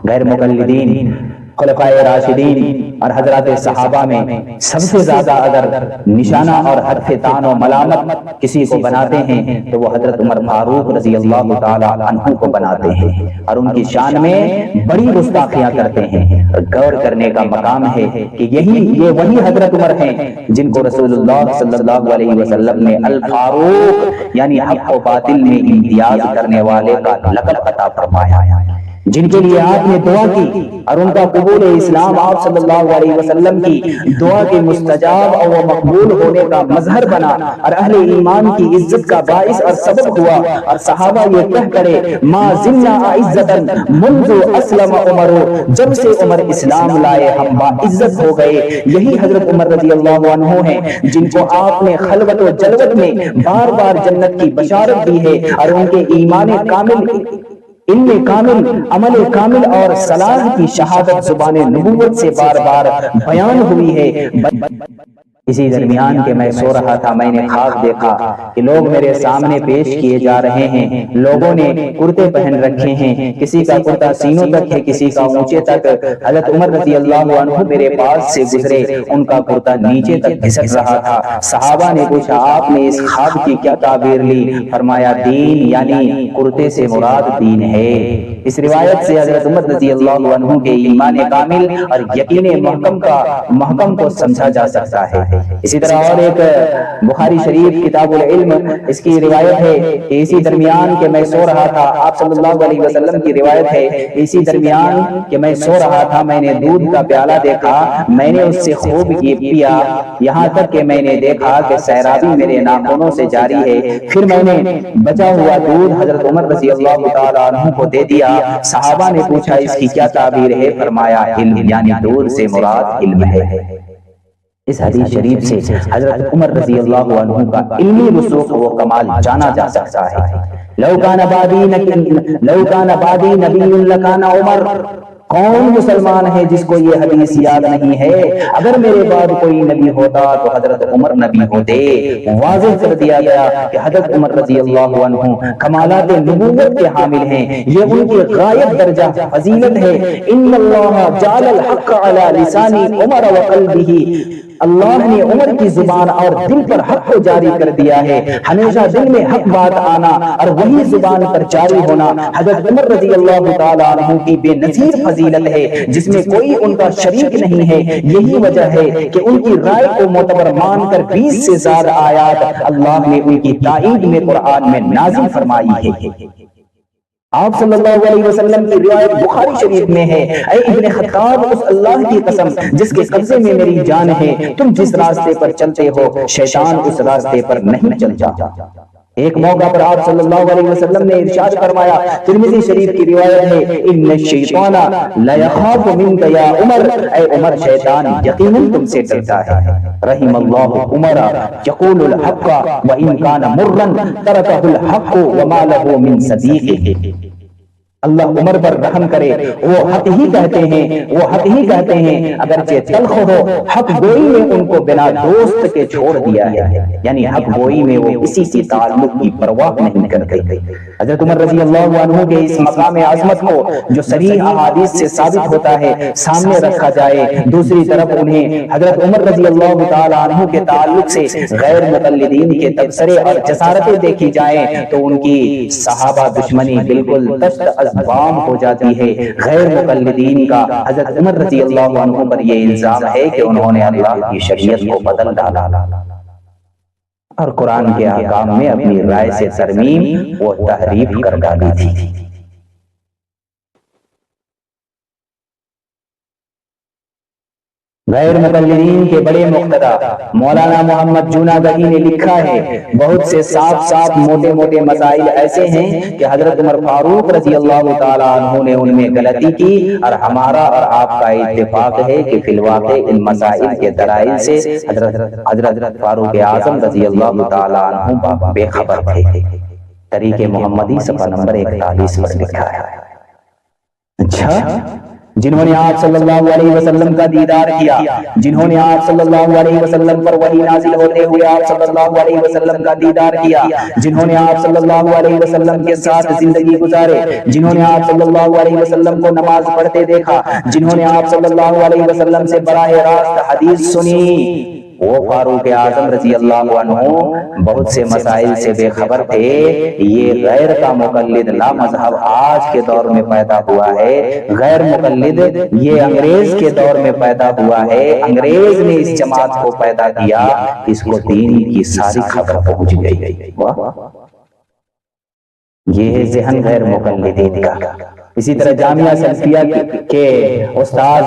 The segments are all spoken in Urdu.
غیر مقلدین، خلفائے راشدین اور حضرات صحابہ میں سب سے زیادہ اگر نشانہ اور حرف طعن و ملامت کسی کو بناتے ہیں تو وہ حضرت عمر فاروق رضی اللہ تعالی عنہ کو بناتے ہیں، اور ان کی شان میں بڑی گستاخیاں کرتے ہیں۔ غور کرنے کا مقام ہے کہ یہ وہی حضرت عمر ہیں جن کو رسول اللہ صلی اللہ علیہ وسلم نے الفاروق یعنی حق و باطل میں امتیاز کرنے والے کا لقب عطا فرمایا، جن کے لیے آپ نے دعا کی اور ان کا قبول اسلام آپ صلی اللہ علیہ وسلم کی دعا کے مستجاب اور مقبول ہونے کا مظہر بنا اور اہل ایمان کی عزت کا باعث اور سبب ہوا، اور صحابہ یہ کہہ کرے ما زلنا عزتا منذ اسلم عمر، جب سے عمر اسلام لائے ہم با عزت ہو گئے۔ یہی حضرت عمر رضی اللہ عنہ ہیں جن کو آپ نے خلوت و جلوت میں بار بار جنت کی بشارت دی ہے، اور ان کے ایمان کامل، علم کامل، عمل کامل اور صلاح کی شہادت زبان نبوت سے بار بار بیان ہوئی ہے۔ اسی درمیان کہ میں سو رہا تھا میں نے خواب دیکھا کہ لوگ میرے سامنے پیش کیے جا رہے ہیں، لوگوں نے کرتے پہن رکھے ہیں، کسی کا کرتا سینوں تک ہے، کسی کا اونچے تک۔ حضرت عمر رضی اللہ عنہ میرے پاس سے گزرے، ان کا کرتا نیچے تک گھسٹ رہا تھا۔ صحابہ نے پوچھا آپ نے اس خواب کی کیا تعبیر لی؟ فرمایا دین یعنی کرتے سے مراد دین ہے۔ اس روایت سے حضرت عمر رضی اللہ عنہ کے ایمان کامل اور یقین محکم کو سمجھا جا سکتا ہے۔ اسی طرح اور ایک بخاری شریف کتاب العلم اس کی روایت ہے کہ اسی درمیان کہ میں سو رہا تھا، آپ صلی اللہ علیہ وسلم کی روایت ہے اسی درمیان کہ میں سو رہا تھا میں نے دودھ کا پیالہ دیکھا، میں نے اس سے خوب پیا، یہاں تک کہ میں نے دیکھا کہ سیرابی میرے ناخنوں سے جاری ہے۔ پھر میں نے بچا ہوا دودھ حضرت عمر رضی اللہ تعالیٰ عنہ کو دے دیا۔ صحابہ نے پوچھا اس کی کیا تعبیر ہے؟ فرمایا علم یعنی دودھ سے مراد علم ہے۔ اس حدیث شریف سے حضرت عمر رضی اللہ عنہ کا علمی رسوخ و کمال جانا جا سکتا ہے۔ لو کان بعدی نبی لکان عمر، کون مسلمان ہے جس کو یہ حدیث یاد نہیں ہے؟ اگر میرے بعد کوئی نبی ہوتا تو حضرت عمر نبی ہوتے۔ واضح کر دیا گیا کہ حضرت عمر رضی اللہ عنہ کمالات نبوت کے حامل ہیں، یہ ان کی غائب درجہ فضیلت ہے۔ ان اللہ جعل الحق علی لسان عمر وقلبہ، اللہ نے عمر کی زبان اور دل پر حق کو جاری کر دیا ہے۔ ہمیشہ دل میں حق بات آنا اور وہی زبان پر جاری ہونا حضرت عمر رضی اللہ تعالیٰ عنہ کی بے نظیر فضیلت ہے، جس میں کوئی ان کا شریک نہیں ہے۔ یہی وجہ ہے کہ ان کی رائے کو معتبر مان کر 20 سے زیادہ آیات اللہ نے ان کی تائید میں قرآن میں نازل فرمائی ہے۔ آپ صلی اللہ علیہ وسلم کی روایت بخاری شریف میں ہے، اے ابن خطاب اس اللہ کی قسم جس کے قبضے میں میری جان ہے، تم جس راستے پر چلتے ہو شیطان اس راستے پر نہیں چلتا۔ ایک موقع پر آپ صلی اللہ علیہ وسلم نے ارشاد فرمایا، ترمذی شریف کی روایت ہے، ان الشیطان لا یخاف منک یا عمر، اے عمر شیطان یقیناً تم سے ڈرتا ہے۔ رحم اللہ عمر یقول الحق وان کان مرا ترکہ الحق وما له من صدیق۔ اللہ عمر پر رحم کرے، وہ حق ہی کہتے ہیں اگرچہ تلخ ہو، حق گوئی میں ان کو بنا دوست کے چھوڑ دیا ہے، یعنی حق گوئی میں وہ کسی سے تعلق کی پرواہ نہیں کرتے۔ حضرت عمر رضی اللہ عنہ کے اس مقام عظمت کو جو صریح احادیث سے ثابت ہوتا ہے سامنے رکھا جائے، دوسری طرف انہیں حضرت عمر رضی اللہ تعالیٰ عنہ کے تعلق سے غیر مقلدین کے تبصرے اور جسارتیں دیکھی جائیں تو ان کی صحابہ دشمنی بالکل تشت عام ہو جاتی ہے۔ غیر مقلدین کا حضرت عمر رضی اللہ عنہ پر یہ الزام ہے کہ انہوں نے اللہ کی شریعت کو بدل ڈالا اور قرآن کے احکام میں اپنی رائے سے ترمیم و تحریف کر ڈالی تھی۔ غیر مقلدین کے بڑے مقتدی مولانا محمد جوناگہی نے لکھا ہے، بہت سے صاف موٹے موٹے مسائل ایسے ہیں کہ حضرت عمر فاروق رضی اللہ تعالیٰ عنہ نے ان میں غلطی کی، اور ہمارا اور آپ کا اتفاق ہے کہ فی الواقع ان مسائل کے دلائل سے حضرت فاروق اعظم رضی اللہ تعالیٰ عنہ بے خبر تھے۔ طریق محمدی صفحہ نمبر 41 پر لکھا ہے۔ اچھا جنہوں نے آپ صلی اللہ علیہ وسلم کا دیدار کیا، جنہوں نے آپ صلی اللہ علیہ وسلم پر وحی نازل ہوتے ہوئے آپ صلی اللہ علیہ وسلم کا دیدار کیا، جنہوں نے آپ صلی اللہ علیہ وسلم کے ساتھ زندگی گزارے، جنہوں نے آپ صلی اللہ علیہ وسلم کو نماز پڑھتے دیکھا، جنہوں نے آپ صلی اللہ علیہ وسلم سے براہ راست حدیث سنی، وہ فاروق اعظم رضی اللہ عنہ بہت سے مسائل سے بے خبر تھے۔ یہ غیر کا مقلد لا مذہب آج کے دور میں پیدا ہوا ہے، غیر مقلد یہ انگریز کے دور میں پیدا ہوا ہے، انگریز نے اس جماعت کو پیدا کیا، اس کو دین کی ساری خبر پہنچ گئی۔ یہ ہے ذہن غیر مقلدین کا۔ اسی طرح جامعہ سلفیہ کے استاذ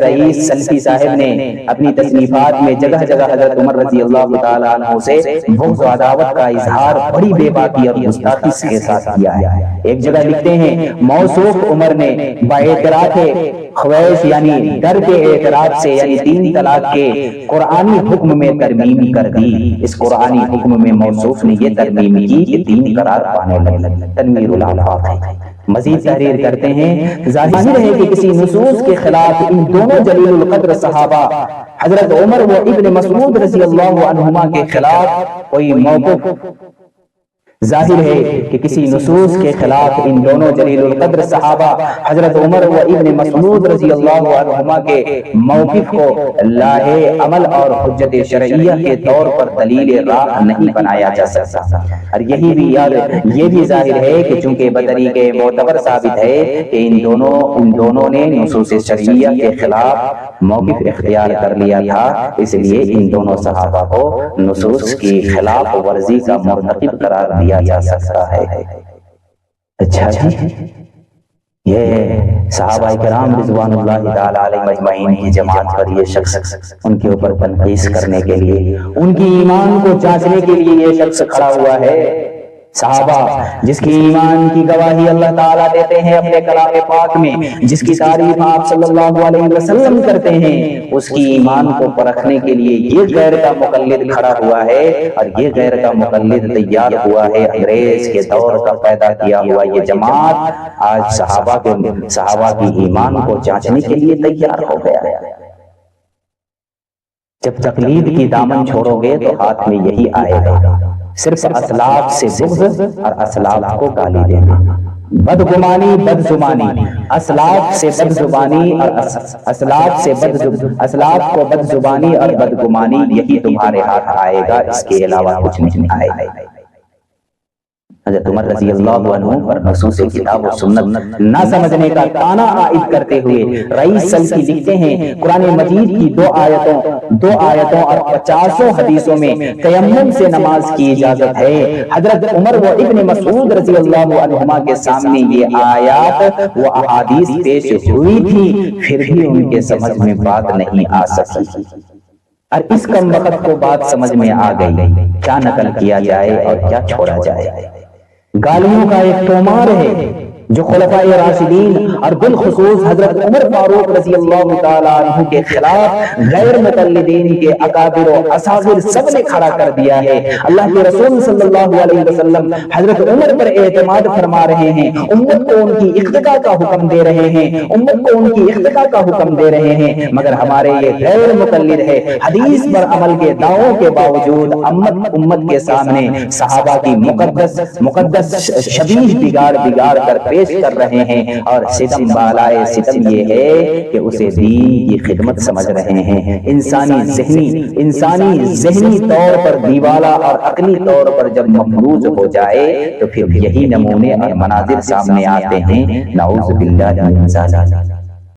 رئیس سلفی صاحب نے اپنی تصنیفات میں جگہ جگہ حضرت عمر رضی اللہ تعالیٰ عنہ سے بغض و عداوت کا اظہار بڑی بے باکی اور گستاخی کے ساتھ کیا ہے۔ ایک جگہ لکھتے ہیں، موصوف عمر نے باعتراف خویش یعنی ڈر کے اعتراف سے یعنی 3 طلاق کے قرآنی حکم میں ترمیم کر دی۔ اس قرآنی حکم میں موصوف نے یہ ترمیم کی کہ 3 قرار پانے لگے، تنویر الافاق ہے۔ مزید تحریر کرتے ہیں، ظاہر ہے کہ کسی نصوص کے خلاف ان دونوں جلیل القدر صحابہ حضرت عمر و ابن مسعود رضی اللہ عنہما کے خلاف کوئی موقف، ظاہر ہے کہ کسی نصوص کے خلاف ان دونوں جلیل القدر صحابہ حضرت عمر و ابن مسعود رضی اللہ عنہما کے موقف کو لاہے عمل اور حجت شرعیہ کے طور پر دلیل راہ نہیں بنایا جا سکتا، اور یہ بھی ظاہر ہے کہ چونکہ بطریق معتبر ثابت ہے کہ ان دونوں نے نصوص شرعیہ کے خلاف موقف اختیار کر لیا تھا، اس لیے ان دونوں صحابہ کو نصوص کی خلاف ورزی کا مرتکب قرار دیا جا سکتا ہے۔ اچھا جی، یہ صحابہ کرام رضوان اللہ تعالی علیہم اجمعین کی جماعت پر یہ شخص ان کے اوپر تنقید کرنے کے لیے، ان کی ایمان کو جانچنے کے لیے یہ شخص کھڑا ہوا ہے۔ صحابہ جس کی ایمان کی گواہی اللہ تعالیٰ دیتے ہیں اپنے کلام پاک میں، جس کی تعریف آپ صلی اللہ علیہ وسلم کرتے ہیں، اس کی ایمان کو پرکھنے کے لیے یہ غیر کا مقلد کھڑا ہوا ہے، اور یہ غیر کا مقلد تیار ہوا ہے۔ انگریز کے دور کا پیدا کیا ہوا یہ جماعت آج صحابہ کی ایمان کو جانچنے کے لیے تیار ہو گیا ہے۔ جب تقلید کی دامن چھوڑو گے تو ہاتھ میں یہی آئے گا، صرف اسلاف سے بغض اور اسلاف کو گالی دینا، بدگمانی بدزبانی، اسلاف سے بدزبانی اور اسلاف کو بدزبانی اور بدگمانی، یہی تمہارے ہاتھ آئے گا، اس کے علاوہ کچھ نہیں آئے گا۔ حضرت عمر رضی اللہ عنہ پر نصوص کتاب و سنت نہ سمجھنے کا تانا عائد کرتے ہوئے رئیس سلفی لکھتے ہیں، قرآن مجید کی 2 آیتوں اور 50 حدیثوں میں تیمم سے نماز کی اجازت ہے۔ حضرت عمر و ابن مسعود رضی اللہ عنہما کے سامنے یہ آیات و احادیث پیش ہوئی تھی، پھر بھی ان کے سمجھ میں بات نہیں آ سکی، اور اس کم وقت کو بات سمجھ میں آ گئی، کیا نقل کیا جائے اور کیا چھوڑا جائے۔ گالیوں کا ایک تومار ہے جو خلفائے راشدین اور بالخصوص حضرت عمر فاروق رضی اللہ تعالیٰ عنہ کے خلاف غیر مقلدین کے اکابر و اصاغر سب نے کھڑا کر دیا ہے۔ اللہ کے رسول صلی اللہ علیہ وسلم حضرت عمر پر اعتماد فرما رہے ہیں، امت کو ان کی اقتداء کا حکم دے رہے ہیں، مگر ہمارے یہ غیر مقلد ہے، حدیث پر عمل کے دعووں کے باوجود امت کے سامنے صحابہ کی مقدس شبیہ بگاڑ کر پیش کر رہے ہیں، اور ستم بالائے ستم یہ ہے کہ اسے دین کی خدمت سمجھ رہے ہیں۔ انسانی ذہنی طور پر دیوالا اور عقلی طور پر جب مفروض ہو جائے تو پھر یہی نمونے اور مناظر سامنے آتے ہیں، نعوذ باللہ من ذالک۔